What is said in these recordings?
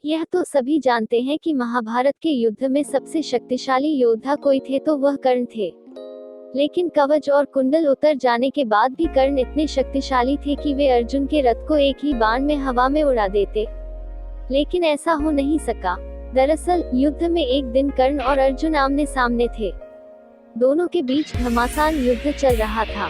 यह तो सभी जानते हैं कि महाभारत के युद्ध में सबसे शक्तिशाली योद्धा कोई थे तो वह कर्ण थे। लेकिन कवच और कुंडल उतर जाने के बाद भी कर्ण इतने शक्तिशाली थे कि वे अर्जुन के रथ को एक ही बाण में हवा में उड़ा देते। लेकिन ऐसा हो नहीं सका। दरअसल युद्ध में एक दिन कर्ण और अर्जुन आमने सामने थे। दोनों के बीच घमासान युद्ध चल रहा था।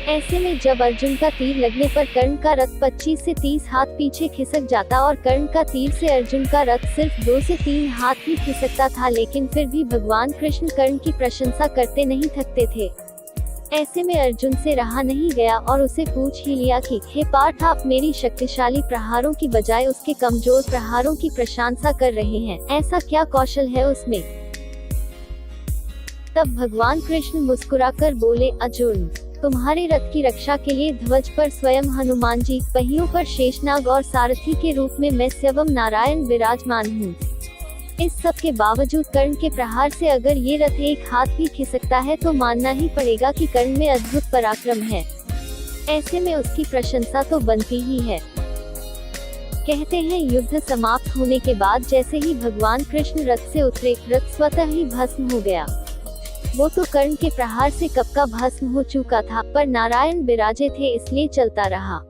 ऐसे में जब अर्जुन का तीर लगने पर कर्ण का रथ 25 से 30 हाथ पीछे खिसक जाता और कर्ण का तीर से अर्जुन का रथ सिर्फ 2 से 3 हाथ ही खिसकता था, लेकिन फिर भी भगवान कृष्ण कर्ण की प्रशंसा करते नहीं थकते थे। ऐसे में अर्जुन से रहा नहीं गया और उसे पूछ ही लिया कि हे पार्थ, आप मेरी शक्तिशाली प्रहारों की बजाय उसके कमजोर प्रहारों की प्रशंसा कर रहे हैं, ऐसा क्या कौशल है उसमें? तब भगवान कृष्ण मुस्कुराकर बोले, अर्जुन, तुम्हारे रथ की रक्षा के लिए ध्वज पर स्वयं हनुमान जी, पहियों पर शेषनाग और सारथी के रूप में मैं स्वयं नारायण विराजमान हूँ। इस सब के बावजूद कर्ण के प्रहार से अगर ये रथ एक हाथ भी खिसकता है तो मानना ही पड़ेगा कि कर्ण में अद्भुत पराक्रम है। ऐसे में उसकी प्रशंसा तो बनती ही है। कहते हैं युद्ध समाप्त होने के बाद जैसे ही भगवान कृष्ण रथ से उतरे, रथ स्वतः ही भस्म हो गया। वो तो कर्ण के प्रहार से कब का भस्म हो चुका था, पर नारायण विराजे थे इसलिए चलता रहा।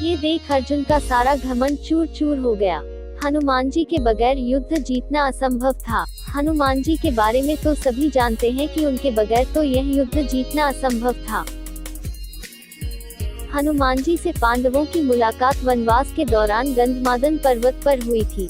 ये देख अर्जुन का सारा घमंड चूर चूर हो गया। हनुमान जी के बगैर युद्ध जीतना असंभव था। हनुमान जी के बारे में तो सभी जानते हैं कि उनके बगैर तो यह युद्ध जीतना असंभव था। हनुमान जी से पांडवों की मुलाकात वनवास के दौरान गंधमादन पर्वत पर हुई थी।